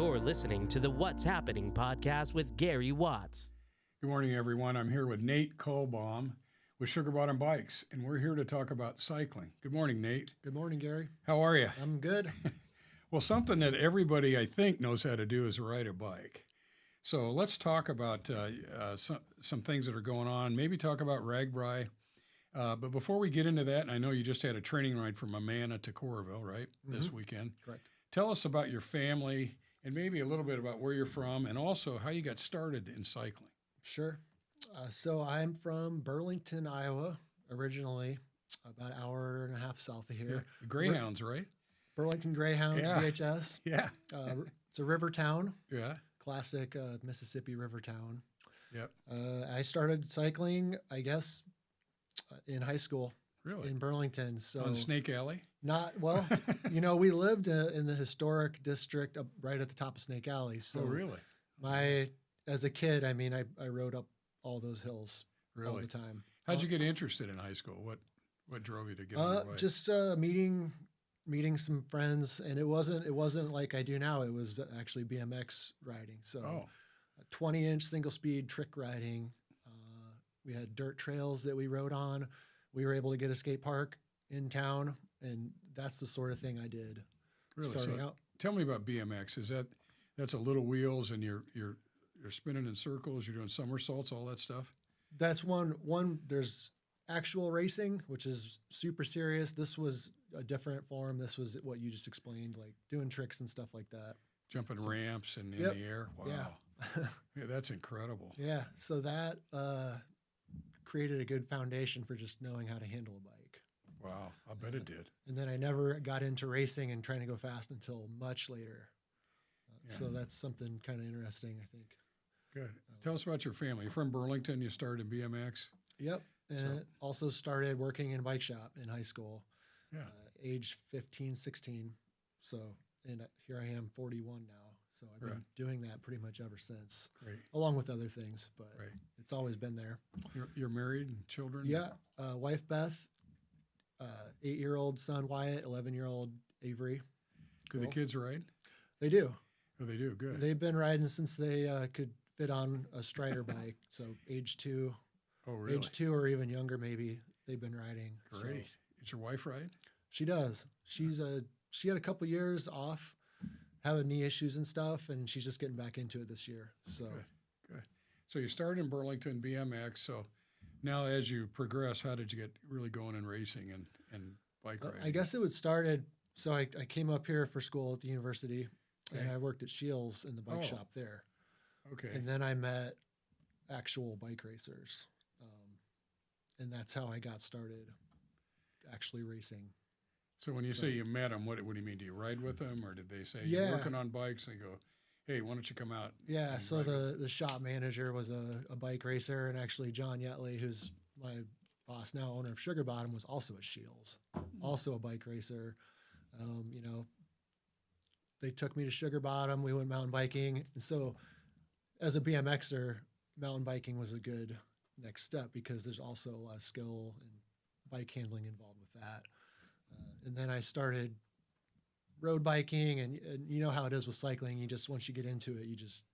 You're listening to the What's Happening podcast with Gary Watts. Good morning, everyone. I'm here with Nate Kullbom with Sugar Bottom Bikes, and we're here to talk about cycling. Good morning, Nate. Good morning, Gary. How are you? I'm good. Well, something that everybody, I think, knows how to do is ride a bike. So let's talk about some things that are going on. Maybe talk about Ragbri. But before we get into that, and I know you just had a training ride from Amana to Coralville, right, this weekend. Correct. Tell us about your family and maybe a little bit about where you're from and also how you got started in cycling. Sure. So I'm from Burlington, Iowa, originally, about an hour and a half south of here. Yeah. Greyhounds, right? Burlington Greyhounds, Yeah. BHS. Yeah. It's a river town, Yeah. classic Mississippi river town. Yep. I started cycling, I guess, in high school. Really? In Burlington. So On Snake Alley? well, we lived in the historic district right at the top of Snake Alley. So Oh, really? As a kid, I rode up all those hills all Really? the time. How'd you get interested in high school? What drove you to get on your bike? Just meeting some friends, and it wasn't like I do now. It was actually BMX riding. So 20-inch single speed trick riding. We had dirt trails that we rode on. We were able to get a skate park in town, and that's the sort of thing I did. Really? Starting So out. tell me about BMX. That's a little wheels and you're spinning in circles, you're doing somersaults, all that stuff? That's one. There's actual racing, which is super serious. This was a different form. This was what you just explained, like doing tricks and stuff like that. Jumping ramps and in Yep. the air? Wow. Yeah. Yeah, that's incredible. Yeah. So that created a good foundation for just knowing how to handle a bike. Wow, I bet it did. And then I never got into racing and trying to go fast until much later. So that's something kind of interesting, I think. Good. Tell us about your family. You're from Burlington. You started BMX. Yep. And also started working in a bike shop in high school, Yeah. age 15, 16. So, and here I am, 41 now. So I've been doing that pretty much ever since, Great. along with other things, but Right. it's always been there. You're married and children? Yeah. Wife Beth, 8-year-old son Wyatt, 11-year-old Avery. Do the kids ride? They do. Oh, they do. Good. They've been riding since they could fit on a Strider bike. So age 2, Oh, really? age 2 or even younger, maybe they've been riding. Great. So Does your wife ride? she does. She had a couple years off, having knee issues and stuff, and she's just getting back into it this year. So Good. So you started in Burlington BMX. So now as you progress, how did you get really going in racing and bike riding? I guess it started. So I came up here for school at the university, and I worked at Shields in the bike shop there. Okay. And then I met actual bike racers, and that's how I got started actually racing. So when you say you met them, what do you mean? Do you ride with them, or did they say Yeah. you're working on bikes and they go, hey, why don't you come out? Yeah, and so ride the shop manager was a bike racer, and actually John Yetley, who's my boss now, owner of Sugar Bottom, was also at Shields, also a bike racer. They took me to Sugar Bottom. We went mountain biking, and so as a BMXer, mountain biking was a good next step because there's also a lot of skill and bike handling involved with that. And then I started road biking, and you know how it is with cycling. Once you get into it, you just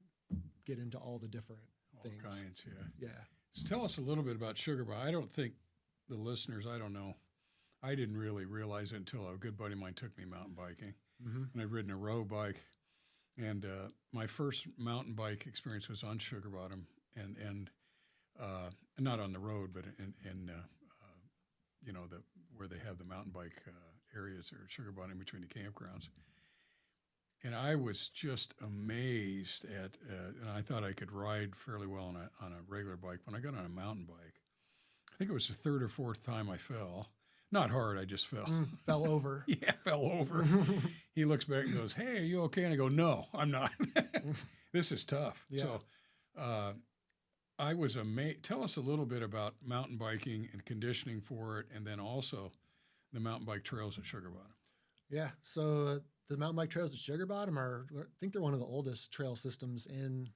get into all the different things. All kinds, yeah. Yeah. So tell us a little bit about Sugar Bottom. I don't think the listeners, I don't know. I didn't really realize it until a good buddy of mine took me mountain biking. Mm-hmm. And I'd ridden a road bike. And my first mountain bike experience was on Sugar Bottom, and not on the road, but in where they have the mountain bike areas there at Sugar Bottom between the campgrounds. And I was just amazed at, and I thought I could ride fairly well on a regular bike. When I got on a mountain bike, I think it was the third or fourth time I fell. Not hard, I just fell. Fell over. Yeah, fell over. He looks back and goes, hey, are you okay? And I go, no, I'm not. This is tough. Yeah. So I was amazed. Tell us a little bit about mountain biking and conditioning for it, and then also the mountain bike trails at Sugar Bottom. Yeah. So the mountain bike trails at Sugar Bottom I think they're one of the oldest trail systems in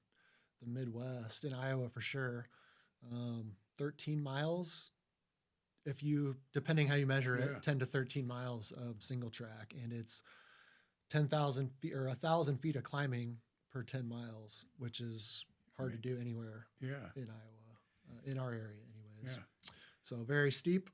the Midwest, in Iowa for sure. 13 miles, depending how you measure it, 10 to 13 miles of single track. And it's 10,000 feet or 1,000 feet of climbing per 10 miles, which is hard to do anywhere in Iowa, in our area anyways. Yeah. So very steep,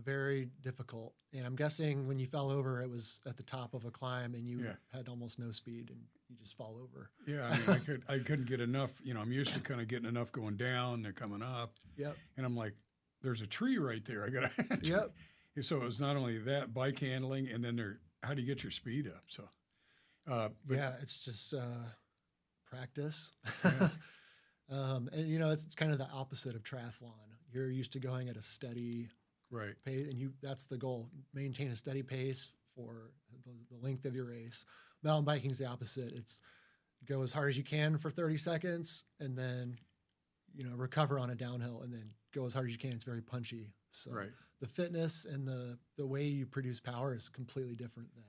very difficult. And I'm guessing when you fell over, it was at the top of a climb and you had almost no speed and you just fall over. Yeah, I mean, I couldn't get enough. You know, I'm used to kind of getting enough going down and coming up. Yep. And I'm like, there's a tree right there. I got to. Yep. So it was not only that bike handling, and then how do you get your speed up? So. But, yeah, it's just practice. Yeah. And, you know, it's kind of the opposite of triathlon. You're used to going at a steady pace, and that's the goal. Maintain a steady pace for the length of your race. Mountain biking is the opposite. It's go as hard as you can for 30 seconds and then, you know, recover on a downhill and then go as hard as you can. It's very punchy. So the fitness and the way you produce power is completely different than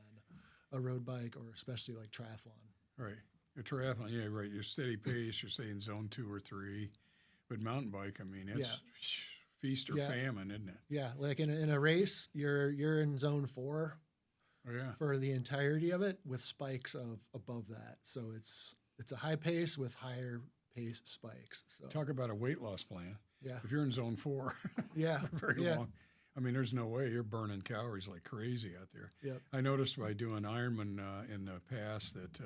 a road bike or especially like triathlon. Right. A triathlon, yeah, right. You're steady pace. You're saying zone 2 or 3. But mountain bike, I mean, it's feast or famine, isn't it? Yeah, like in a race, you're in zone 4 for the entirety of it with spikes of above that. So it's a high pace with higher pace spikes. So talk about a weight loss plan. Yeah. If you're in zone 4 for very long, I mean, there's no way you're burning calories like crazy out there. Yep. I noticed by doing Ironman in the past that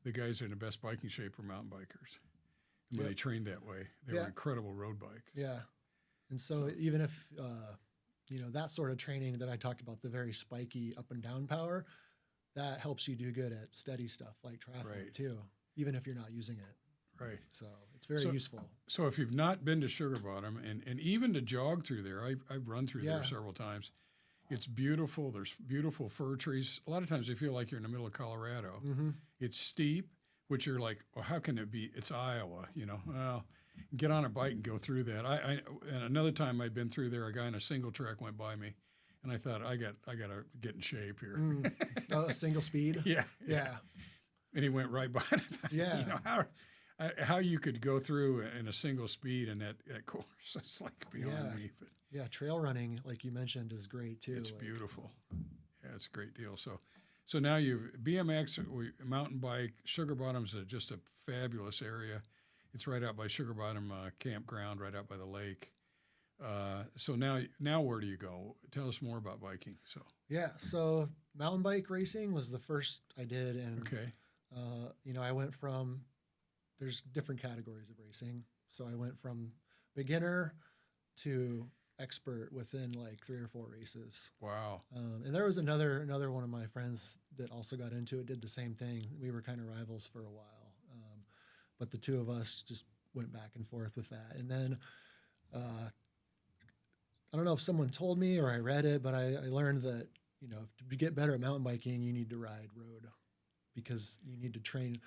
the guys in the best biking shape were mountain bikers. And when they trained that way, they were incredible road bikes. Yeah. And so even if, you know, that sort of training that I talked about, the very spiky up and down power, that helps you do good at steady stuff like triathlon too, even if you're not using it. Right. So it's very useful. So if you've not been to Sugar Bottom and even to jog through there, I've run through there several times. It's beautiful. There's beautiful fir trees. A lot of times I feel like you're in the middle of Colorado. Mm-hmm. It's steep, which you're like, well, how can it be? It's Iowa, you know. Well, get on a bike and go through that. And another time I'd been through there, a guy in a single track went by me, and I thought I got to get in shape here. Oh, a single speed. Yeah. And he went right by it. Yeah. You know how you could go through in a single speed in that course? It's like beyond me. But yeah, trail running, like you mentioned, is great too. It's beautiful. Yeah, it's a great deal. So now you've BMX, mountain bike. Sugar Bottom's just a fabulous area. It's right out by Sugar Bottom campground, right out by the lake. So now where do you go? Tell us more about biking. So mountain bike racing was the first I did, and you know, I went from there's different categories of racing. So I went from beginner to expert within like 3 or 4 races. Wow. And there was another one of my friends that also got into it, did the same thing. We were kind of rivals for a while. But the two of us just went back and forth with that. And then I don't know if someone told me or I read it, but I learned that, you know, to get better at mountain biking, you need to ride road because you need to train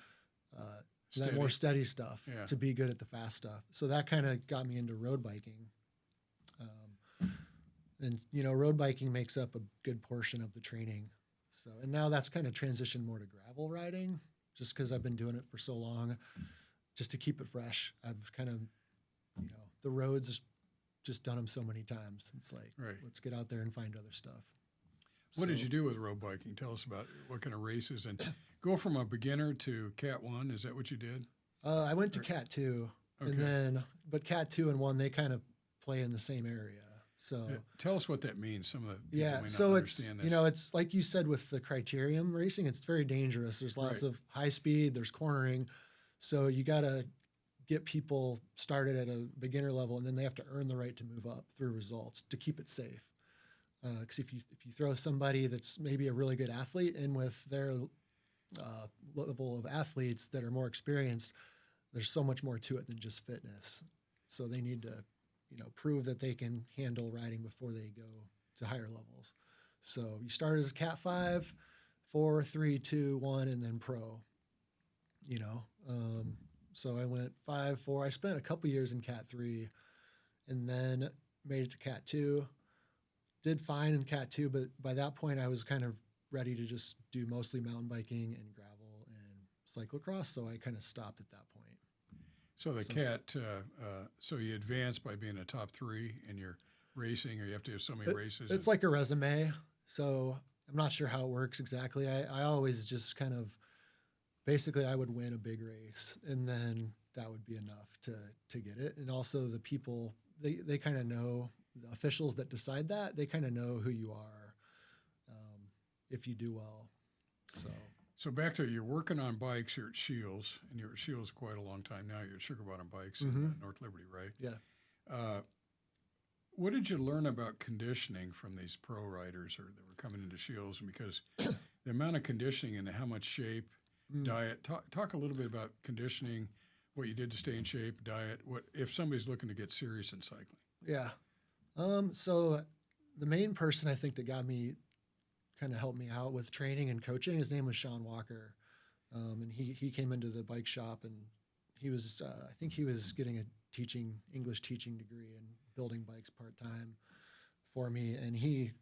that more steady stuff to be good at the fast stuff. So that kind of got me into road biking. And, you know, road biking makes up a good portion of the training. So, and now that's kind of transitioned more to gravel riding just because I've been doing it for so long, just to keep it fresh. I've kind of, you know, the roads, just done them so many times. It's like, let's get out there and find other stuff. What did you do with road biking? Tell us about what kind of races and go from a beginner to Cat 1. Is that what you did? I went to Cat 2 but Cat 2 and 1, they kind of play in the same area. So tell us what that means. Some of the people may not so understand it's, you know, it's like you said with the criterium racing, it's very dangerous. There's lots of high speed, there's cornering. So you got to get people started at a beginner level, and then they have to earn the right to move up through results to keep it safe. Because if you throw somebody that's maybe a really good athlete in with their level of athletes that are more experienced, there's so much more to it than just fitness. So they need to, you know, prove that they can handle riding before they go to higher levels. So you start as a Cat 5, 4, 3, 2, 1, and then pro, you know. So I went 5, 4. I spent a couple years in Cat 3 and then made it to Cat 2. Did fine in Cat 2, but by that point I was kind of ready to just do mostly mountain biking and gravel and cyclo-cross, so I kind of stopped at that point. So Cat, so you advance by being a top 3 in your racing, or you have to have so many races? It's like a resume. So I'm not sure how it works exactly. I always just kind of, basically I would win a big race and then that would be enough to get it. And also the people, they kind of know, the officials that decide that, they kind of know who you are if you do well. So back to, you're working on bikes, you're at Shields, and you're at Shields quite a long time now. You're at Sugar Bottom Bikes in North Liberty, right? yeah. What did you learn about conditioning from these pro riders that were coming into Shields? Because the amount of conditioning and how much shape, diet. Talk a little bit about conditioning, what you did to stay in shape, diet. What if somebody's looking to get serious in cycling? Yeah. So the main person I think that kind of helped me out with training and coaching, his name was Sean Walker. And he came into the bike shop and he was, I think he was getting a English teaching degree and building bikes part-time for me. And he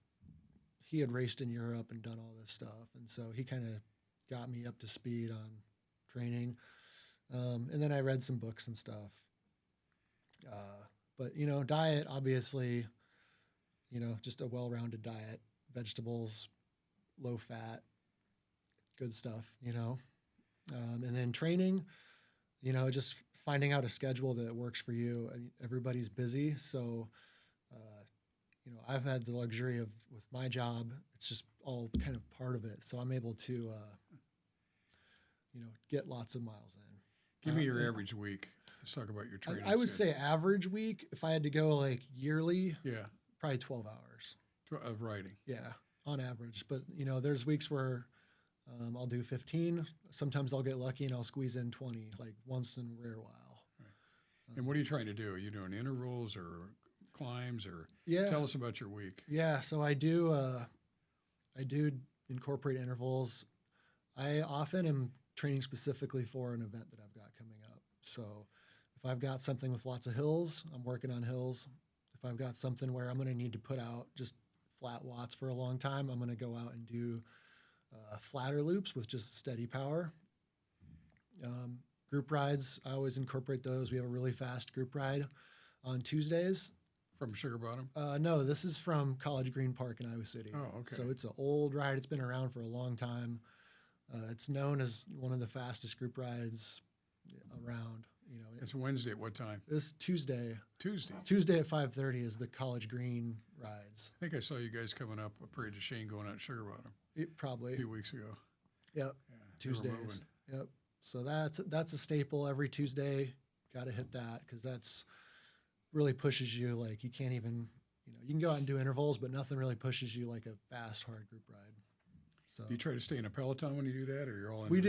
had raced in Europe and done all this stuff. And so he kind of got me up to speed on training. And then I read some books and stuff. But, diet, obviously, just a well-rounded diet, vegetables, low fat, good stuff, and then training, just finding out a schedule that works for you. Everybody's busy. So, I've had the luxury of, with my job, it's just all kind of part of it. So I'm able to, get lots of miles in. Give me your average week. Let's talk about your training. I would say average week, if I had to go like yearly, probably 12 hours. Of riding. Yeah, on average. But, there's weeks where I'll do 15. Sometimes I'll get lucky and I'll squeeze in 20, like once in a rare while. Right. And what are you trying to do? Are you doing intervals or climbs or tell us about your week? Yeah, so I do incorporate intervals. I often am training specifically for an event that I've got coming up. So if I've got something with lots of hills, I'm working on hills. If I've got something where I'm going to need to put out just flat watts for a long time, I'm going to go out and do flatter loops with just steady power. Group rides, I always incorporate those. We have a really fast group ride on Tuesdays. From Sugar Bottom? No, this is from College Green Park in Iowa City. Oh, okay. So it's an old ride. It's been around for a long time. It's known as one of the fastest group rides around. It's Wednesday at what time? This Tuesday. Tuesday at 5:30 is the College Green rides. I think I saw you guys coming up a Parade of Shane going out Sugar Bottom. Probably a few weeks ago. Yep. Yeah, Tuesdays. Yep. So that's a staple every Tuesday. Got to hit that because that's really pushes you. Like you can't even, you can go out and do intervals, but nothing really pushes you like a fast, hard group ride. So do you try to stay in a peloton when you do that, or you're all in? We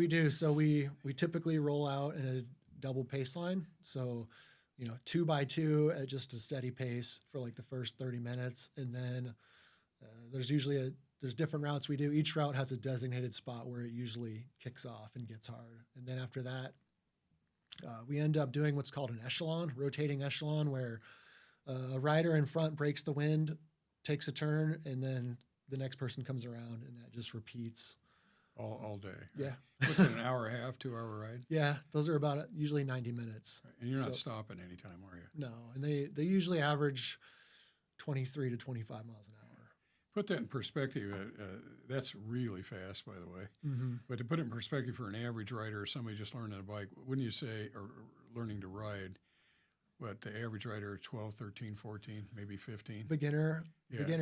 do. So we typically roll out in a double pace line. So, 2 by 2 at just a steady pace for like the first 30 minutes. And then there's different routes we do. Each route has a designated spot where it usually kicks off and gets hard. And then after that, we end up doing what's called an echelon, rotating echelon, where a rider in front breaks the wind, takes a turn, and then the next person comes around, and that just repeats. All day. Yeah. What's it, an hour and a half, 2 hour ride? Yeah, those are about usually 90 minutes. Right. And you're not stopping anytime, are you? No, and they usually average 23 to 25 miles an hour. Put that in perspective. That's really fast, by the way. Mm-hmm. But to put it in perspective for an average rider or somebody just learning a bike, wouldn't you say, or learning to ride, what, the average rider, 12, 13, 14, maybe 15? Beginner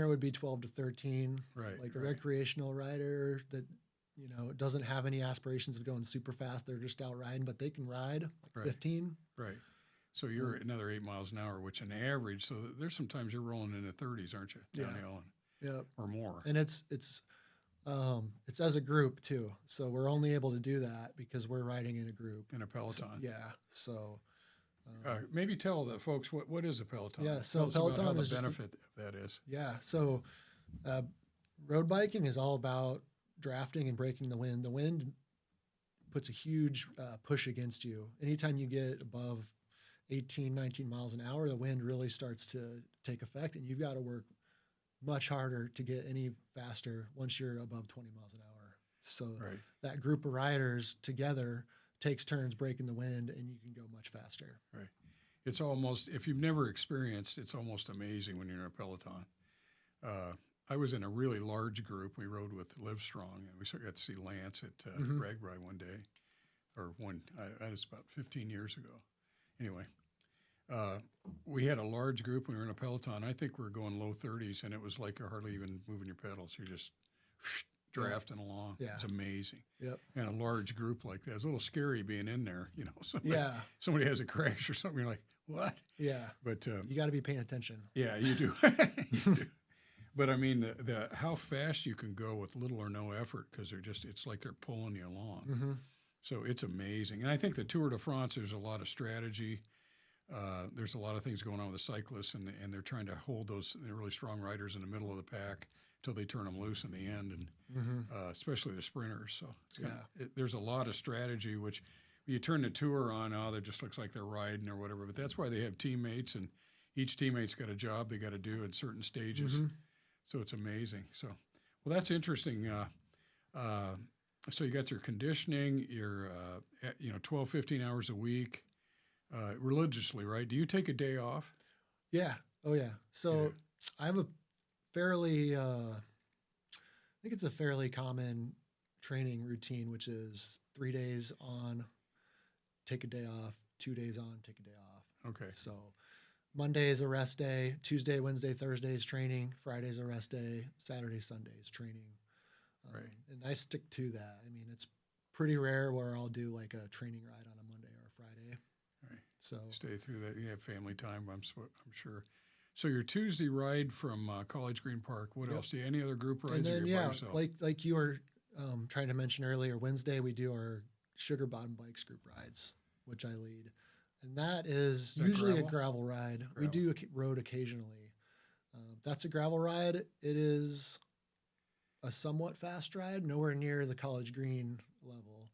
would be 12 to 13. Right. Like a recreational rider that, doesn't have any aspirations of going super fast. They're just out riding, but they can ride like 15. Right. So you're another 8 miles an hour, which an average. So there's sometimes you're rolling in the 30s, aren't you? Downhill. Or more. And it's as a group too. So we're only able to do that because we're riding in a group. In a peloton. So maybe tell the folks what is a peloton. Yeah. So tell us peloton about how is the just benefit that is. Yeah. So road biking is all about drafting and breaking the wind. The wind puts a huge push against you. Anytime you get above 18, 19 miles an hour, the wind really starts to take effect, and you've got to work much harder to get any faster once you're above 20 miles an hour. So that group of riders together takes turns breaking the wind, and you can go much faster. Right. It's almost, if you've never experienced, it's almost amazing when you're in a peloton. I was in a really large group. We rode with Livestrong, and we got to see Lance at Ragbri one day, that was about 15 years ago. Anyway, we had a large group. We were in a peloton. I think we were going low 30s, and it was like hardly even moving your pedals. You're just drafting along. Yeah. It's amazing. Yep. And a large group like that. It's a little scary being in there, Yeah. Somebody has a crash or something. You're like, what? Yeah. But you got to be paying attention. yeah, you do. You do. But I mean, the how fast you can go with little or no effort, because it's like they're pulling you along. Mm-hmm. So it's amazing. And I think the Tour de France, there's a lot of strategy. There's a lot of things going on with the cyclists, and they're trying to hold those really strong riders in the middle of the pack until they turn them loose in the end, and especially the sprinters. So there's a lot of strategy, which you turn the Tour on, that just looks like they're riding or whatever. But that's why they have teammates, and each teammate's got a job they got to do at certain stages. Mm-hmm. So it's amazing. So, well, that's interesting. So you got your conditioning, your 12, 15 hours a week, religiously, right? Do you take a day off? Yeah. Oh, yeah. So I have a fairly, I think it's a fairly common training routine, which is 3 days on, take a day off, 2 days on, take a day off. Okay. So Monday is a rest day, Tuesday, Wednesday, Thursday is training, Friday is a rest day, Saturday, Sunday is training. Right. And I stick to that. I mean, it's pretty rare where I'll do like a training ride on a Monday or a Friday. Right. So Stay through that. You have family time, I'm sure. So your Tuesday ride from College Green Park, what else? Do you any other group rides, and then, or you're by yourself? like you were trying to mention earlier, Wednesday we do our Sugar Bottom Bikes group rides, which I lead. And that is usually a gravel ride. We do road occasionally. That's a gravel ride. It is a somewhat fast ride, nowhere near the College Green level,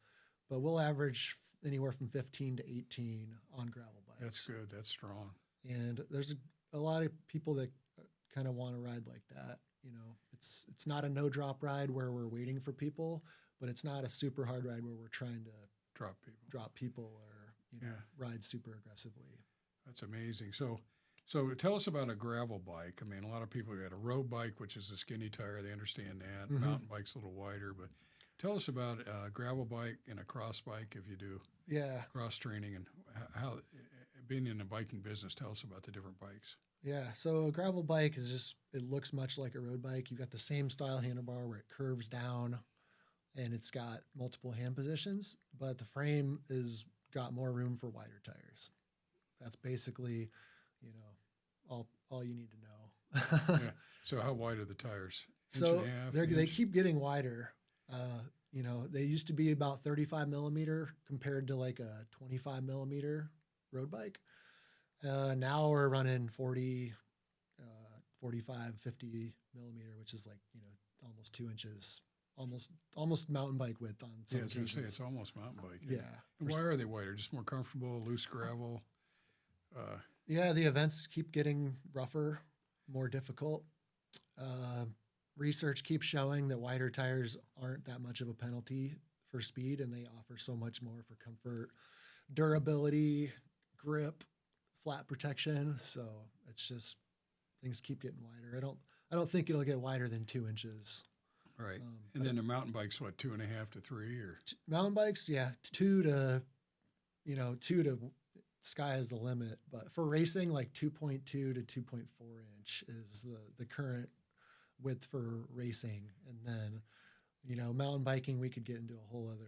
but we'll average anywhere from 15 to 18 on gravel bikes. That's good. That's strong. And there's a lot of people that kind of want to ride like that. It's not a no drop ride where we're waiting for people, but it's not a super hard ride where we're trying to drop people or ride super aggressively. That's amazing. So tell us about a gravel bike. I mean, a lot of people got a road bike, which is a skinny tire. They understand that. Mm-hmm. Mountain bike's a little wider, but tell us about a gravel bike and a cross bike if you do cross training, and how being in the biking business. Tell us about the different bikes. Yeah, so a gravel bike it looks much like a road bike. You've got the same style handlebar where it curves down, and it's got multiple hand positions, but the frame is got more room for wider tires. That's basically, all you need to know. Yeah. So how wide are the tires? So they keep getting wider. They used to be about 35 millimeter compared to like a 25 millimeter road bike. Now we're running 40, 45, 50 millimeter, which is like, almost 2 inches, almost mountain bike width on some occasions. I was going to say, it's almost mountain bike. Yeah. Why are they wider? Just more comfortable, loose gravel? The events keep getting rougher, more difficult. Research keeps showing that wider tires aren't that much of a penalty for speed, and they offer so much more for comfort, durability, grip, flat protection. So it's just things keep getting wider. I don't think it'll get wider than 2 inches. Right. And then the mountain bikes, what, 2.5 to 3 or? Mountain bikes, 2 to sky is the limit. But for racing, like 2.2 to 2.4 inch is the current width for racing. And then, mountain biking, we could get into a whole other,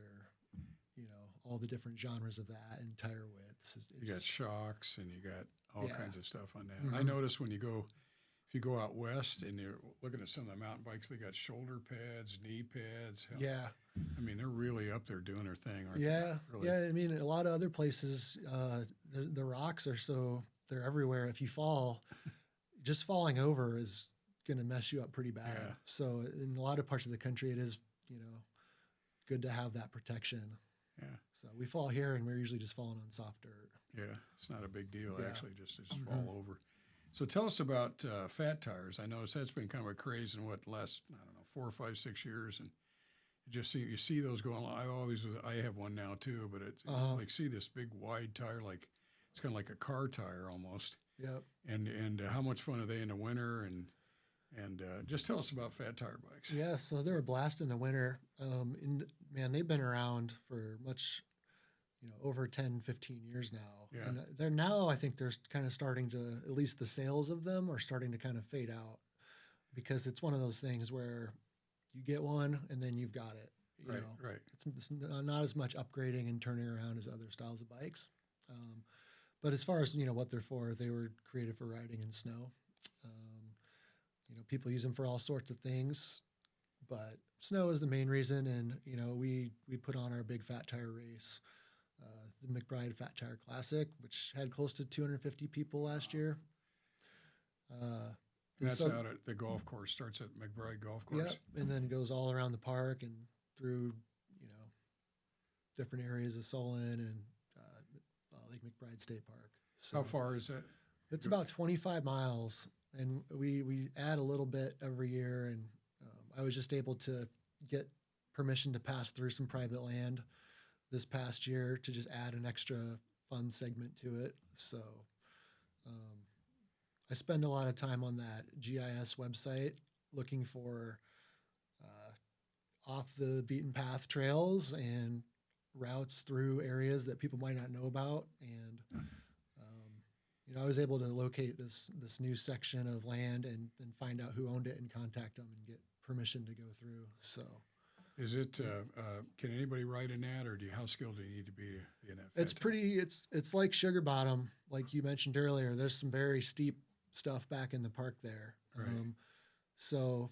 all the different genres of that and tire widths. You got shocks and you got all kinds of stuff on that. Mm-hmm. I noticed if you go out west and you're looking at some of the mountain bikes, they got shoulder pads, knee pads. Yeah. I mean, they're really up there doing their thing, aren't they? Really? Yeah. I mean, a lot of other places, the rocks they're everywhere. If you fall, just falling over is going to mess you up pretty bad. Yeah. So in a lot of parts of the country, it is, good to have that protection. Yeah. So we fall here and we're usually just falling on soft dirt. Yeah. It's not a big deal, actually, just to fall over. So tell us about fat tires. I noticed that's been kind of a craze in the last, 4 or 5, 6 years. And you see those going on. I have one now too, but it's like see this big wide tire, like it's kind of like a car tire almost. Yep. And how much fun are they in the winter? And And just tell us about fat tire bikes. Yeah, so they're a blast in the winter. Man, they've been around for much, over 10, 15 years now. Yeah. And they're now, I think they're kind of starting to, at least the sales of them are starting to kind of fade out, because it's one of those things where you get one and then you've got it. Right. It's not as much upgrading and turning around as other styles of bikes. But as far as, what they're for, they were created for riding in snow. People use them for all sorts of things, but snow is the main reason. And, we put on our big fat tire race, the McBride Fat Tire Classic, which had close to 250 people last year. And that's out at the golf course, starts at McBride Golf Course. Yep, and then goes all around the park and through, different areas of Solon and Lake McBride State Park. So How far is that? it's about 25 miles, and we add a little bit every year. And I was just able to get permission to pass through some private land this past year to just add an extra fun segment to it. So I spend a lot of time on that GIS website looking for off the beaten path trails and routes through areas that people might not know about. And I was able to locate this new section of land and find out who owned it and contact them and get permission to go through. So is it, can anybody ride in that, or how skilled do you need to be in that? It's like Sugar Bottom, like you mentioned earlier. There's some very steep stuff back in the park there. Right. So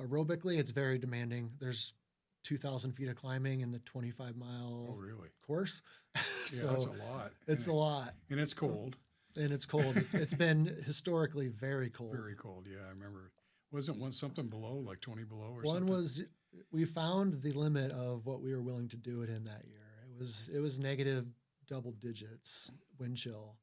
aerobically, it's very demanding. There's 2,000 feet of climbing in the 25-mile course. So yeah, that's a lot. It's a lot. And it's cold. It's been historically very cold. Very cold, yeah. I remember. Wasn't one something below, like 20 below or something? One was, we found the limit of what we were willing to do it in that year. It was negative double digits wind chill.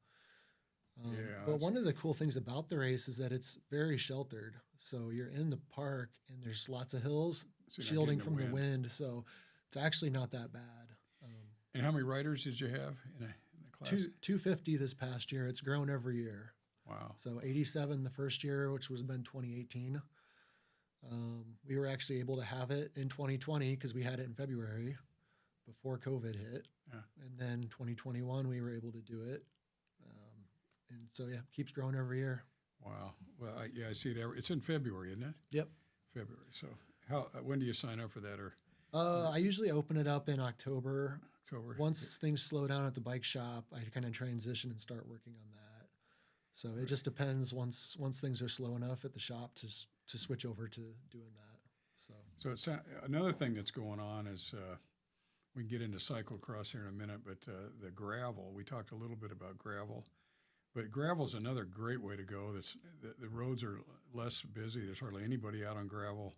But one of the cool things about the race is that it's very sheltered. So you're in the park and there's lots of hills shielding from the wind. So it's actually not that bad. And how many riders did you have in the class? 250 this past year. It's grown every year. Wow. So 87 the first year, which was been 2018. We were actually able to have it in 2020 because we had it in February before COVID hit. Yeah. And then 2021, we were able to do it. And so, yeah, it keeps growing every year. Wow. Well, I see it. It's in February, isn't it? Yep. February. So when do you sign up for that? Or I usually open it up in October. Once things slow down at the bike shop, I kind of transition and start working on that. So it just depends once things are slow enough at the shop to switch over to doing that. So it's another thing that's going on is we can get into cyclo-cross here in a minute, but the gravel. We talked a little bit about gravel, but gravel is another great way to go. The roads are less busy. There's hardly anybody out on gravel.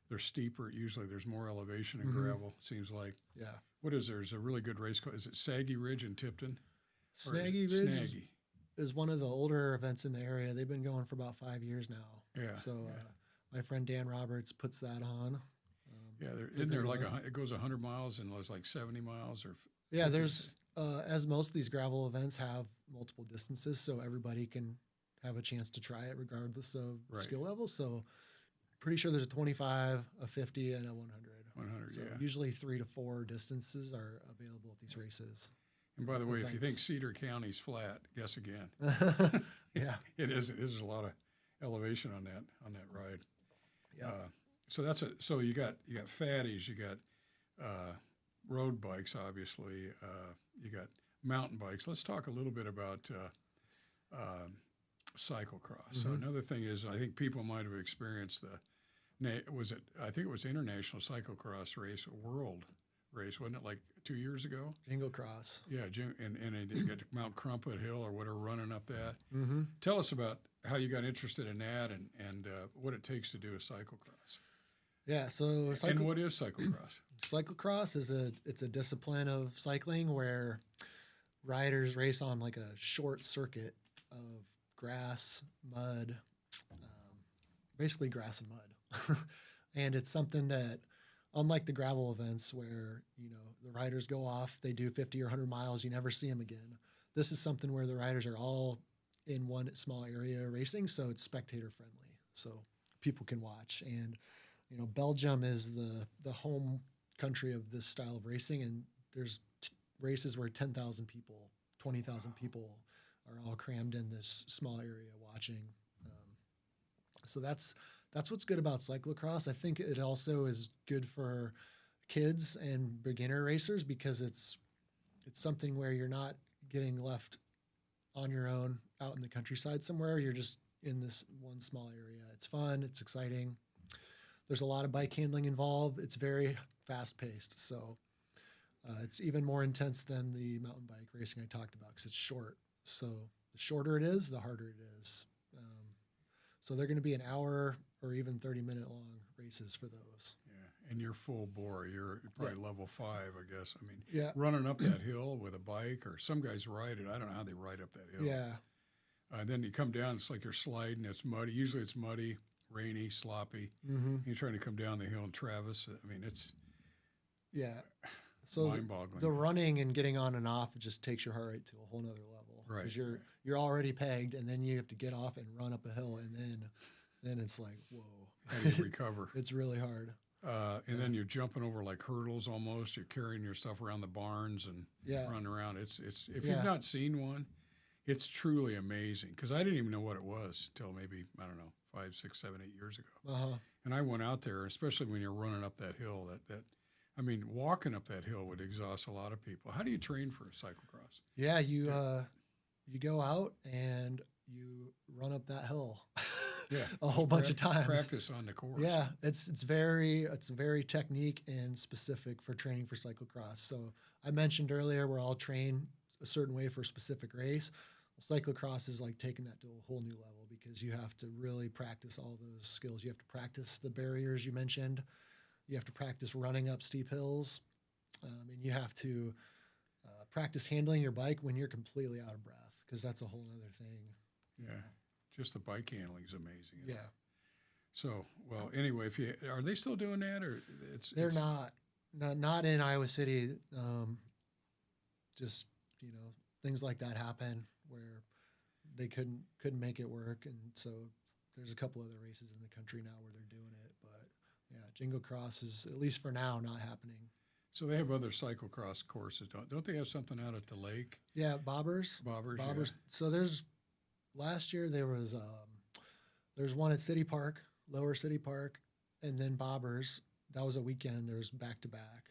They're steeper. Usually there's more elevation in gravel, seems like. Yeah. There's a really good race. Is it Saggy Ridge in Tipton? Snaggy Ridge is one of the older events in the area. They've been going for about 5 years now. Yeah. So my friend Dan Roberts puts that on. Isn't there like it goes 100 miles and there's like 70 miles or? Yeah, there's as most of these gravel events have multiple distances, so everybody can have a chance to try it regardless of skill level. So pretty sure there's a 25, a 50, and a 100. 100, so yeah. Usually 3 to 4 distances are available at these races. And by the way, if you think Cedar County's flat, guess again. Yeah, it is. There's a lot of elevation on that ride. Yeah. So you got fatties, you got road bikes, obviously. You got mountain bikes. Let's talk a little bit about cyclocross. So another thing is, I think people might have experienced I think it was International Cyclocross Race, World Race, wasn't it, like 2 years ago? Jingle Cross. Yeah, and you got Mount Crumpet Hill or whatever, running up that. Mm-hmm. Tell us about how you got interested in that and what it takes to do a cyclocross. Yeah, so and what is cyclocross? Cyclocross is a discipline of cycling where riders race on like a short circuit of grass, mud, basically grass and mud. And it's something that, unlike the gravel events where, the riders go off, they do 50 or 100 miles, you never see them again. This is something where the riders are all in one small area racing, so it's spectator friendly. so people can watch. And Belgium is the home country of this style of racing, and there's races where 10,000 people, 20,000 people are all crammed in this small area watching. So that's what's good about cyclocross. I think it also is good for kids and beginner racers because it's something where you're not getting left on your own out in the countryside somewhere. You're just in this one small area. It's fun. It's exciting. There's a lot of bike handling involved. It's very fast paced. So it's even more intense than the mountain bike racing I talked about because it's short. So the shorter it is, the harder it is. So they're going to be an hour or even 30-minute long races for those. Yeah, and you're full bore. You're probably level 5, I guess. I mean, yeah. Running up that hill with a bike, or some guys ride it. I don't know how they ride up that hill. Yeah. Then you come down, it's like you're sliding. It's muddy. Usually it's muddy, rainy, sloppy. Mm-hmm. You're trying to come down the hill in Travis. I mean, it's so mind-boggling. The running and getting on and off, it just takes your heart rate to a whole nother level. Right. Because you're already pegged, and then you have to get off and run up a hill, and then it's like, whoa. How do you recover? It's really hard. And then you're jumping over like hurdles almost. You're carrying your stuff around the barns and running around. It's if you've not seen one, it's truly amazing. Because I didn't even know what it was until maybe, I don't know, 5, 6, 7, 8 years ago. Uh-huh. And I went out there, especially when you're running up that hill. I mean, walking up that hill would exhaust a lot of people. How do you train for cyclocross? Yeah, you go out and you run up that hill. Yeah, a whole bunch of times. Practice on the course. Yeah, it's very technique and specific for training for cyclocross. So I mentioned earlier we're all trained a certain way for a specific race. Well, cyclocross is like taking that to a whole new level because you have to really practice all those skills. You have to practice the barriers you mentioned. You have to practice running up steep hills, and you have to practice handling your bike when you're completely out of breath because that's a whole other thing. Yeah. Just the bike handling is amazing. Yeah. So, well, anyway, are they still doing that, or they're not in Iowa City. Just things like that happen where they couldn't make it work, and so there's a couple other races in the country now where they're doing it. But yeah, Jingle Cross is at least for now not happening. So they have other cyclocross courses, don't they? Have something out at the lake? Yeah, Bobbers. Yeah. So last year there's one at City Park, Lower City Park, and then Bobbers. That was a weekend. There's back to back,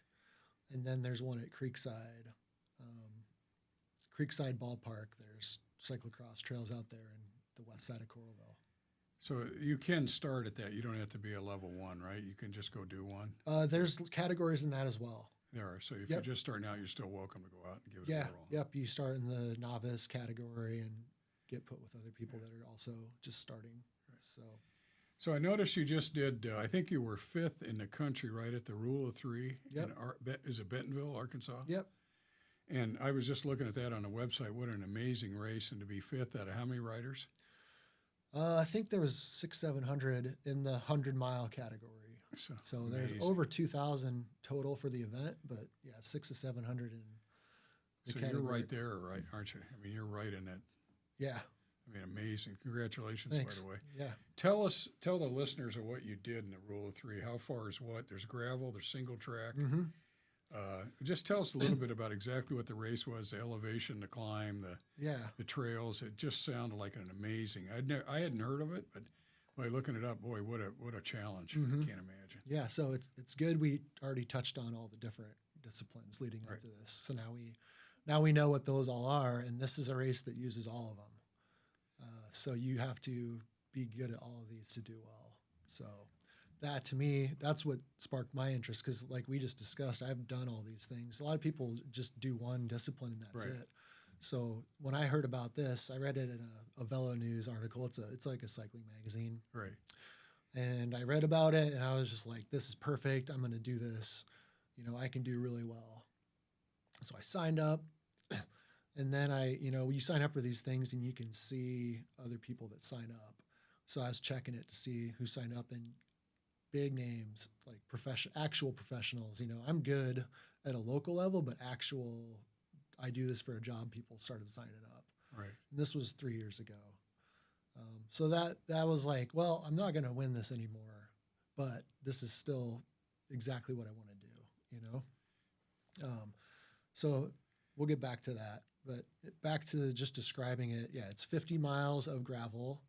and then there's one at Creekside Ballpark. There's cyclocross trails out there in the west side of Coralville. So you can start at that. You don't have to be a level 1, right? You can just go do one. There's categories in that as well. There are. So if you're just starting out, you're still welcome to go out and give it a whirl. Yep. You start in the novice category and get put with other people that are also just starting. Right. So I noticed you just did, I think you were 5th in the country, right, at the Rule of 3. Yep. Is it Bentonville, Arkansas? Yep. And I was just looking at that on the website. What an amazing race. And to be 5th out of how many riders? I think there was 700 in the 100-mile category. So there's over 2,000 total for the event, but 600 to 700 in the category. You're right there, right, aren't you? I mean, you're right in that. Yeah. I mean, amazing. Congratulations, Thanks. by the way. Yeah. Tell the listeners of what you did in the Rule of 3. How far is what? There's gravel, there's single track. Mm-hmm. Just tell us a little bit about exactly what the race was, the elevation, the climb, the trails. It just sounded like an amazing. I hadn't heard of it, but by looking it up, boy, what a challenge. Mm-hmm. I can't imagine. Yeah, so it's good. We already touched on all the different disciplines leading up to this. So now we know what those all are, and this is a race that uses all of them. So you have to be good at all of these to do well. So that, to me, that's what sparked my interest because, like we just discussed, I've done all these things. A lot of people just do one discipline and that's it. So when I heard about this, I read it in a Velo News article. It's like a cycling magazine. Right. And I read about it, and I was just like, this is perfect. I'm going to do this. I can do really well. So I signed up. And then you sign up for these things and you can see other people that sign up. So I was checking it to see who signed up, and big names, like actual professionals. I'm good at a local level, but I do this for a job, people started signing up. Right. And this was 3 years ago. So that was like, well, I'm not going to win this anymore, but this is still exactly what I want to do, you know? So we'll get back to that, but back to just describing it. Yeah, it's 50 miles of gravel,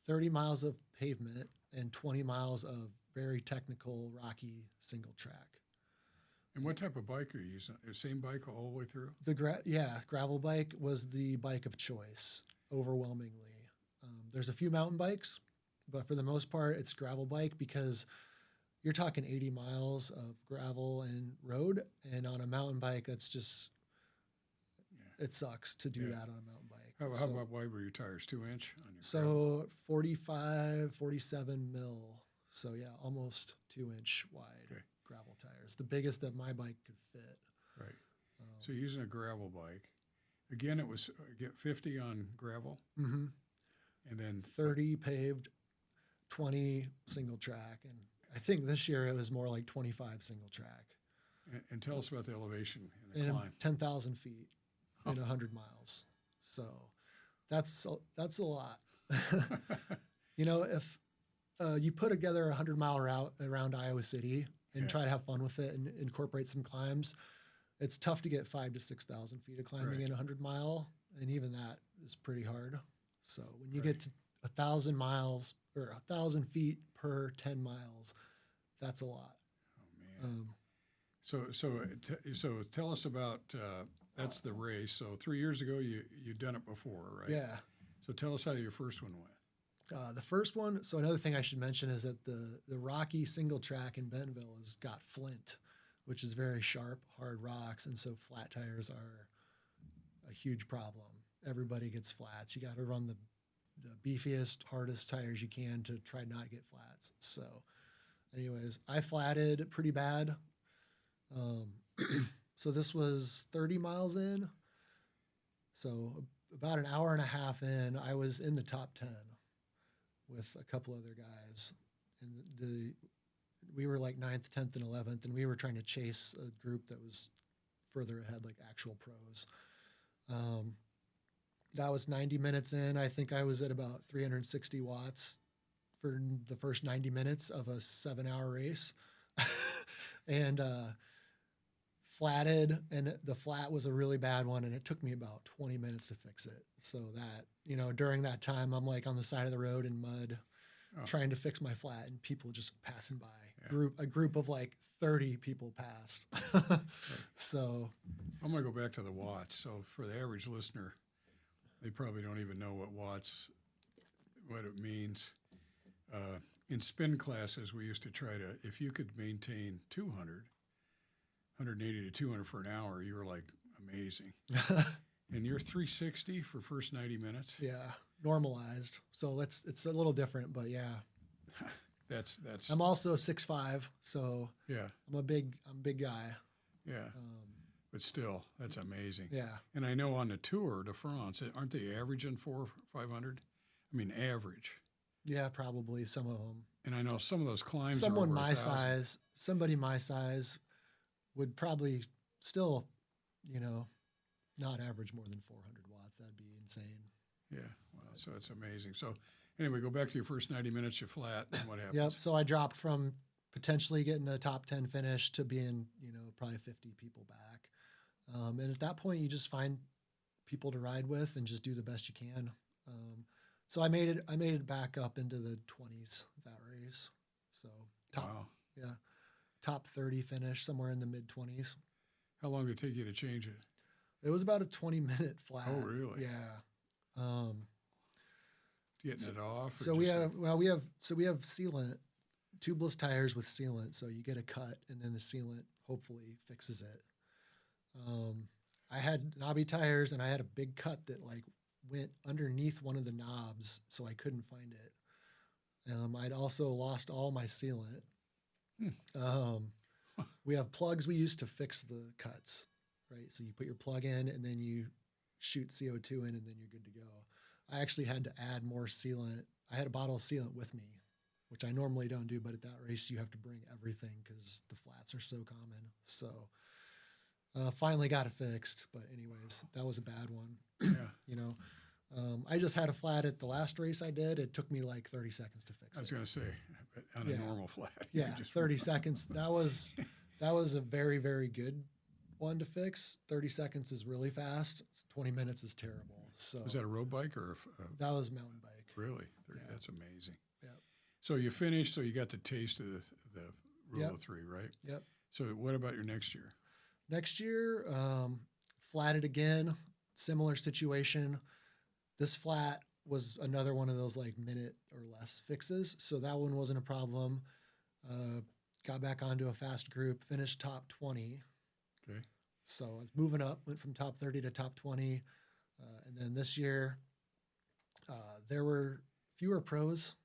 30 miles of pavement, and 20 miles of very technical, rocky single track. And what type of bike are you using? The same bike all the way through? Gravel bike was the bike of choice, overwhelmingly. There's a few mountain bikes, but for the most part, it's gravel bike because you're talking 80 miles of gravel and road, and on a mountain bike, that's just, it sucks to do that on a mountain bike. How about wide were your tires? 2-inch on your So 45, 47 mil. So yeah, almost 2-inch wide gravel tires. The biggest that my bike could fit. Right. So you're using a gravel bike. Again, it was 50 on gravel. Mm-hmm. And then 30 paved, 20 single track. And I think this year it was more like 25 single track. And tell us about the elevation and the climb. 10,000 feet in 100 miles. So that's a lot. You know, if you put together a 100-mile route around Iowa City and try to have fun with it and incorporate some climbs, it's tough to get 5,000 to 6,000 feet of climbing in 100-mile, and even that is pretty hard. So when you get to 1,000 miles or 1,000 feet per 10 miles, that's a lot. Oh man! So tell us about that's the race. So 3 years ago you'd done it before, right? Yeah. So tell us how your first one went. The first one. So another thing I should mention is that the rocky single track in Bentonville has got flint, which is very sharp, hard rocks, and so flat tires are a huge problem. Everybody gets flats. You got to run the beefiest, hardest tires you can to try not to get flats. So anyways, I flatted pretty bad. So this was 30 miles in. So about an hour and a half in, I was in the top 10 with a couple other guys. And we were like 9th, 10th, and 11th, and we were trying to chase a group that was further ahead, like actual pros. That was 90 minutes in. I think I was at about 360 watts for the first 90 minutes of a 7-hour race. And flatted, and the flat was a really bad one, and it took me about 20 minutes to fix it. So that, you know, during that time, I'm like on the side of the road in mud trying to fix my flat, and people just passing by. A group of like 30 people passed. So I'm going to go back to the watts. So for the average listener, they probably don't even know what it means. In spin classes, we used to try to, if you could maintain 180 to 200 for an hour, you were like amazing. And you're 360 for first 90 minutes? Yeah, normalized. So it's a little different, but yeah. That's. I'm also 6'5", so I'm a big guy. Yeah. But still, that's amazing. Yeah. And I know on the Tour de France, aren't they averaging 400 or 500? I mean, average. Yeah, probably some of them. And I know some of those climbs. Somebody my size, would probably still, you know, not average more than 400 watts. That'd be insane. Yeah. Wow. So it's amazing. So anyway, go back to your first 90 minutes. You're flat. And what happens? Yep. So I dropped from potentially getting a top 10 finish to being, you know, probably 50 people back. And at that point, you just find people to ride with and just do the best you can. So I made it back up into the 20s that race. So top 30 finish, somewhere in the mid 20s. How long did it take you to change it? It was about a 20-minute flat. Oh, really? Yeah. Getting it off. So we have sealant, tubeless tires with sealant. So you get a cut, and then the sealant hopefully fixes it. I had knobby tires, and I had a big cut that like went underneath one of the knobs, so I couldn't find it. I'd also lost all my sealant. We have plugs we use to fix the cuts, right? So you put your plug in, and then you shoot CO2 in, and then you're good to go. I actually had to add more sealant. I had a bottle of sealant with me, which I normally don't do, but at that race you have to bring everything because the flats are so common. So finally got it fixed, but anyways, that was a bad one. Yeah. You know, I just had a flat at the last race I did. It took me like 30 seconds to fix I was it. going to say, on a normal flat. Yeah, 30 seconds. That was a very, very good one to fix. 30 seconds is really fast. 20 minutes is terrible. So Was that a road bike or that was mountain bike. really? That's amazing. Yep. So you finished, so you got the taste of the rule of three, right? Yep. So what about your next year? Next year, flatted again, similar situation. This flat was another one of those like minute or less fixes. So that one wasn't a problem. Got back onto a fast group, finished top 20. Okay. So I was moving up, went from top 30 to top 20. And then this year, there were fewer pros.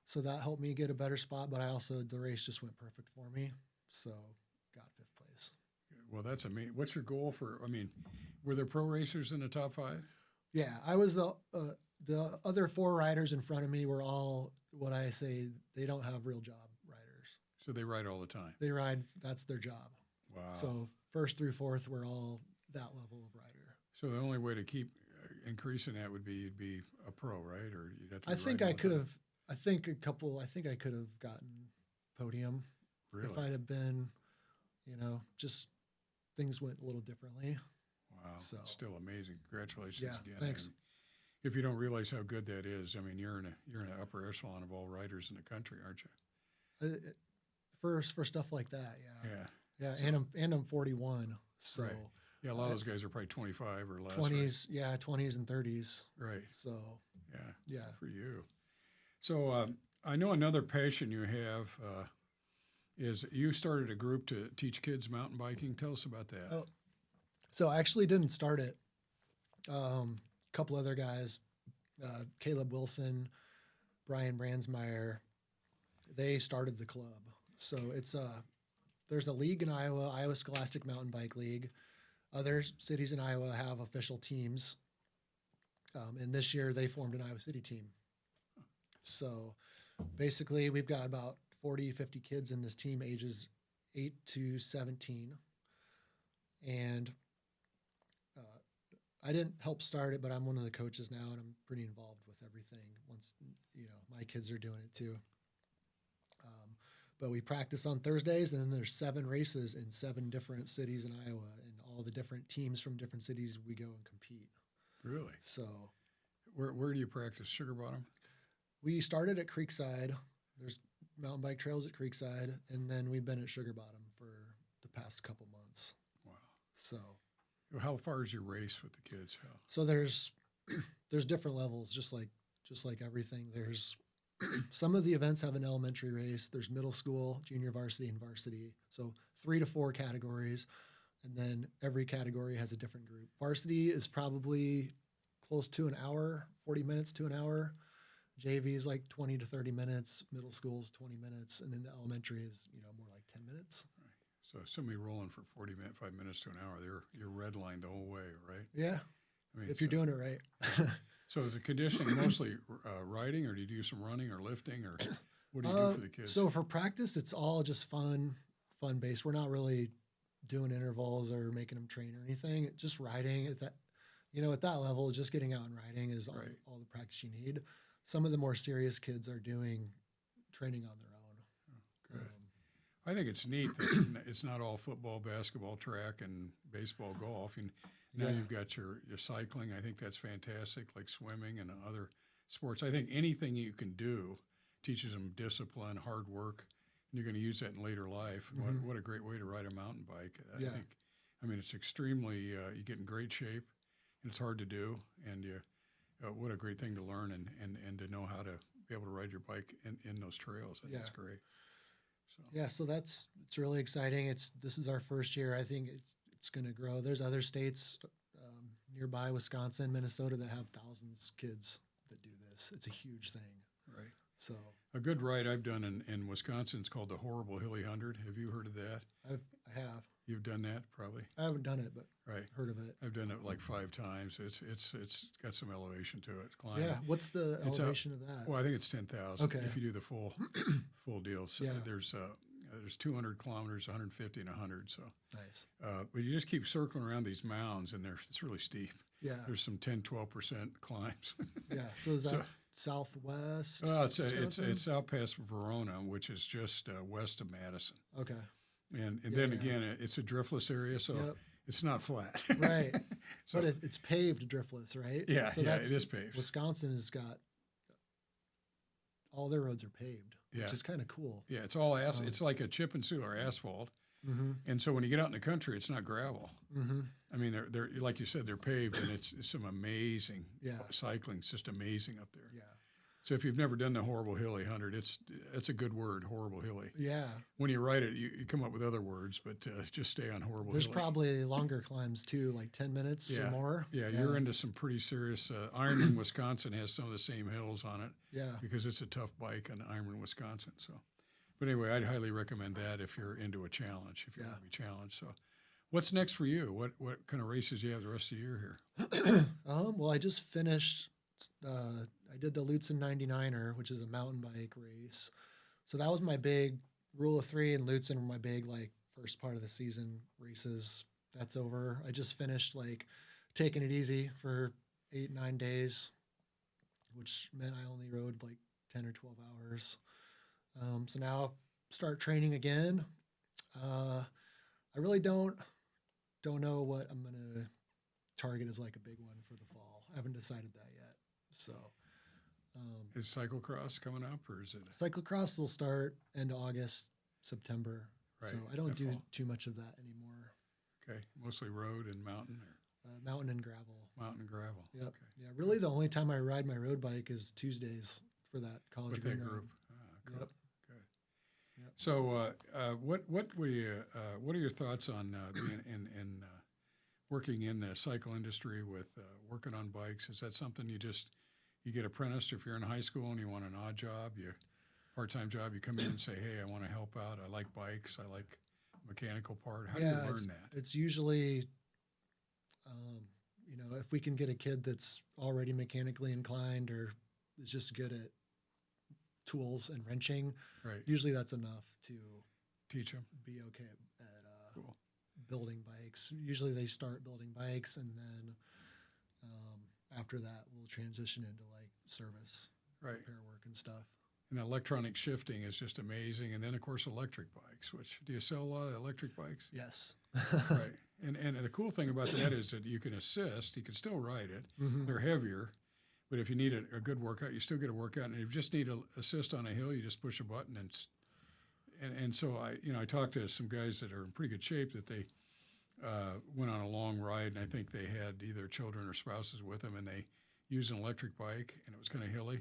So that helped me get a better spot, but the race just went perfect for me. So got 5th place. Well, that's amazing. What's your goal were there pro racers in the top 5? Yeah, I was the other 4 riders in front of me were all what I say, they don't have real job riders. So they ride all the time? They ride, that's their job. Wow. So 1st through 4th were all that level of rider. So the only way to keep increasing that would be you'd be a pro, right? Or you'd have to. I think I could have. I think I could have gotten podium if I'd have been, just things went a little differently. Wow, So that's still amazing. Congratulations again. Thanks. And if you don't realize how good that is, I mean, you're in an upper echelon of all riders in the country, aren't you? For stuff like that, Yeah. yeah, so, and I'm 41, so right. Yeah, a lot of those guys are probably 25 or less. 20s, right? yeah, 20s and 30s. Right. So yeah, yeah. for you. So I know another passion you have is you started a group to teach kids mountain biking. Tell us about that. Oh, so I actually didn't start it. A couple other guys, Caleb Wilson, Brian Bransmeyer, they started the club. So it's there's a league in Iowa Scholastic Mountain Bike League. Other cities in Iowa have official teams. And this year they formed an Iowa City team. So basically we've got about 40, 50 kids in this team, ages 8 to 17. And I didn't help start it, but I'm one of the coaches now, and I'm pretty involved with everything once, my kids are doing it too. But we practice on Thursdays, and then there's 7 races in 7 different cities in Iowa, and all the different teams from different cities, we go and compete. Really? So where do you practice? Sugar Bottom? We started at Creekside. There's mountain bike trails at Creekside, and then we've been at Sugar Bottom for the past couple months. Wow. So how far is your race with the kids? So there's different levels, just like everything. There's some of the events have an elementary race. There's middle school, junior varsity, and varsity. So 3 to 4 categories, and then every category has a different group. Varsity is probably close to an hour, 40 minutes to an hour. JV is like 20 to 30 minutes. Middle school is 20 minutes, and then the elementary is more like 10 minutes. Right. So somebody rolling for 5 minutes to an hour, you're redlined the whole way, right? Yeah, I mean, if you're doing it right. So is the conditioning mostly riding, or do you do some running or lifting, or what do you do for the kids? So for practice, it's all just fun based. We're not really doing intervals or making them train or anything. It's just riding at that, at that level, just getting out and riding is all the practice you need. Some of the more serious kids are doing training on their own. Good. I think it's neat that it's not all football, basketball, track, and baseball, golf. And now you've got your cycling. I think that's fantastic, like swimming and other sports. I think anything you can do teaches them discipline, hard work, and you're going to use that in later life. Mm-hmm. What a great way to ride a mountain bike. I mean, it's extremely, you get in great shape, and it's hard to do, and what a great thing to learn and to know how to be able to ride your bike in those trails. I think it's great. So it's really exciting. This is our first year. I think it's going to grow. There's other states nearby, Wisconsin, Minnesota, that have thousands of kids that do this. It's a huge thing. Right. So a good ride I've done in Wisconsin is called the Horrible Hilly 100. Have you heard of that? I have. You've done that probably? I haven't done it, but heard of it. I've done it like 5 times. It's got some elevation to it. Climb. Yeah. What's the elevation of that? Well, I think it's 10,000. Okay. If you do the full deal. So there's there's 200 kilometers, 150, and 100. So Nice. but you just keep circling around these mounds, and it's really steep. Yeah. There's some 10, 12% climbs. Yeah. So is that southwest? It's out past Verona, which is just west of Madison. Okay. And then again, it's a driftless area, so it's not flat. Right. So, but it's paved driftless, right? Yeah, so it is paved. Wisconsin has got all their roads are paved, which is kind of cool. Yeah, it's all it's like a chip and seal or asphalt. Mm-hmm. And so when you get out in the country, it's not gravel. Mm-hmm. I mean, they're like you said, they're paved, and it's some amazing cycling. It's just amazing up there. Yeah. So if you've never done the horrible hilly 100, it's a good word, horrible hilly. Yeah. When you write it, you come up with other words, but just stay on horrible There's hilly. probably longer climbs too, like 10 minutes or more. Yeah, you're into some pretty serious. Ironman, Wisconsin has some of the same hills on it. Yeah. Because it's a tough bike on Ironman, Wisconsin. So, but anyway, I'd highly recommend that if you're into a challenge, if you want to be challenged. So, what's next for you? What kind of races you have the rest of the year here? Well, I just finished. I did the Lutsen 99er, which is a mountain bike race. So that was my big rule of three, and Lutsen were my big first part of the season races. That's over. I just finished taking it easy for 8-9 days, which meant I only rode 10 or 12 hours. So now I'll start training again. I really don't know what I'm gonna target as a big one for the fall. I haven't decided that yet. So, is cyclo-cross coming up, or is it? Cyclo-cross will start end of August, September. Right, so I don't do fall. too much of that anymore. Okay, mostly road and mountain, or mountain and gravel. Mountain and gravel. Yep. Okay. Yeah, really the only time I ride my road bike is Tuesdays for that college With green that ride. group. Cool. Yep. Good. Yep. So, what are your thoughts on being in working in the cycle industry with working on bikes? Is that something you get apprenticed if you're in high school and you want an odd job, part-time job, you come in and say, hey, I want to help out. I like bikes. I like mechanical part. How do you learn that? It's usually, if we can get a kid that's already mechanically inclined or is just good at tools and wrenching, right? Usually that's enough to teach them, be okay at cool. building bikes. Usually they start building bikes, and then after that we'll transition into service, repair work and stuff. And electronic shifting is just amazing. And then, of course, electric bikes, do you sell a lot of electric bikes? Yes. Right. And the cool thing about that is that you can assist. You can still ride it. Mm-hmm. They're heavier. But if you need a good workout, you still get a workout. And if you just need to assist on a hill, you just push a button. And so I talked to some guys that are in pretty good shape that they went on a long ride. And I think they had either children or spouses with them. And they used an electric bike. And it was kind of hilly.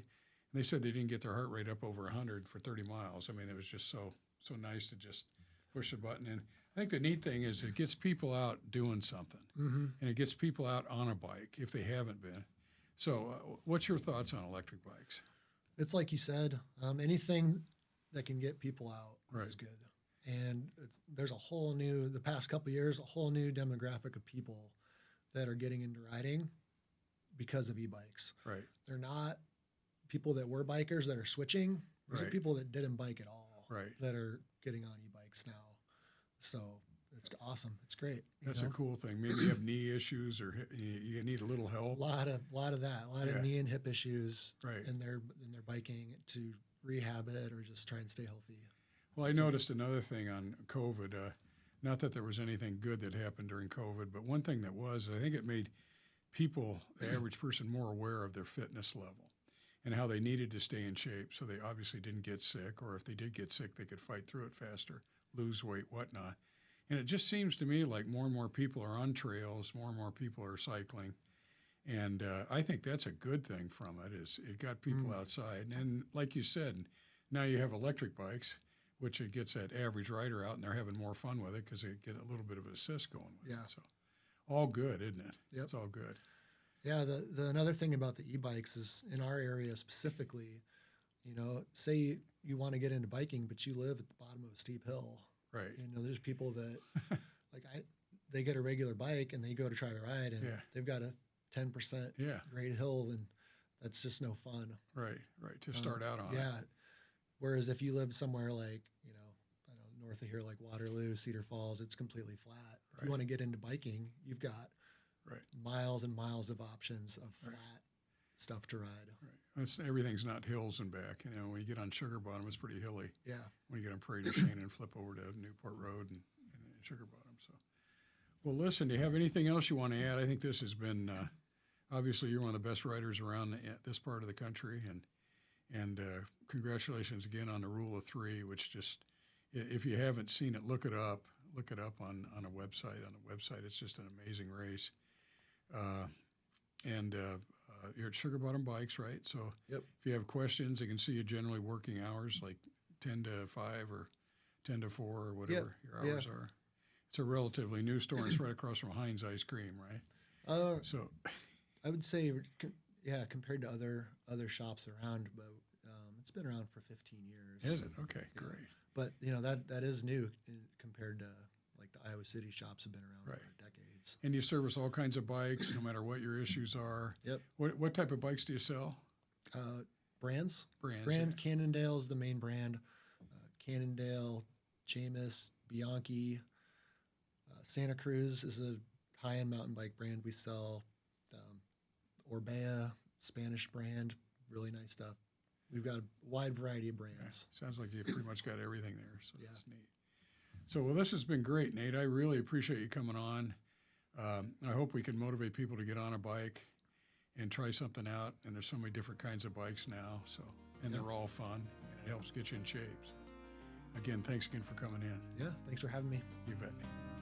And they said they didn't get their heart rate up over 100 for 30 miles. I mean, it was just so nice to just push a button. And I think the neat thing is it gets people out doing something. Mm-hmm. And it gets people out on a bike if they haven't been. So what's your thoughts on electric bikes? It's like you said, anything that can get people out is good. And there's the past couple of years, a whole new demographic of people that are getting into riding because of e-bikes. Right. They're not people that were bikers that are switching. These are people that didn't bike at all that are getting on e-bikes now. So it's awesome. It's great. That's a cool thing. Maybe you have knee issues or you need a little help. A lot of that. A lot of knee and hip issues. Right. And they're biking to rehab it or just try and stay healthy. Well, I noticed another thing on COVID. Not that there was anything good that happened during COVID, but one thing that was, I think it made people, the average person, more aware of their fitness level and how they needed to stay in shape. So they obviously didn't get sick, or if they did get sick, they could fight through it faster, lose weight, whatnot. And it just seems to me like more and more people are on trails, more and more people are cycling. And I think that's a good thing from it, is it got people outside. And like you said, now you have electric bikes, which it gets that average rider out, and they're having more fun with it because they get a little bit of an assist going with it. So all good, isn't it? Yep. It's all good. Yeah, the another thing about the e-bikes is in our area specifically, say you want to get into biking, but you live at the bottom of a steep hill. Right. There's people that they get a regular bike and they go to try to ride and they've got a 10% grade hill, and that's just no fun. Right. To start out on. Yeah. Whereas if you live somewhere like, north of here, like Waterloo, Cedar Falls, it's completely flat. If Right. you want to get into biking, you've got Right. miles and miles of options of Right. flat stuff to ride. Everything's not hills and back. You know, when you get on Sugar Bottom, it's pretty hilly. Yeah. When you get on Prairie du Chien and flip over to Newport Road and Sugar Bottom. So, well, listen, do you have anything else you want to add? I think this has been, obviously, you're one of the best riders around this part of the country. And congratulations again on the Rule of Three, which just, if you haven't seen it, look it up. Look it up on a website. On the website, it's just an amazing race. You're at Sugar Bottom Bikes, right? So Yep. if you have questions, they can see you generally working hours like 10 to 5 or 10 to 4 or whatever your hours are. It's a relatively new store. It's right across from Heinz Ice Cream, right? So I would say, compared to other shops around, but it's been around for 15 years. is it? Okay, Yeah. great. But that is new compared to like the Iowa City shops have been around Right. for decades. And you service all kinds of bikes, no matter what your issues are. Yep. What type of bikes do you sell? Brands. Brands. Brand Cannondale is the main brand. Cannondale, Jamis, Bianchi, Santa Cruz is a high-end mountain bike brand. We sell Orbea, Spanish brand, really nice stuff. We've got a wide variety of brands. Okay. Sounds like you pretty much got everything there, so Yeah. that's neat. So, well, this has been great, Nate. I really appreciate you coming on. I hope we can motivate people to get on a bike and try something out. And there's so many different kinds of bikes now, and they're all fun, and it helps get you in shape. So, again, thanks again for coming in. Yeah, thanks for having me. You bet, Nate.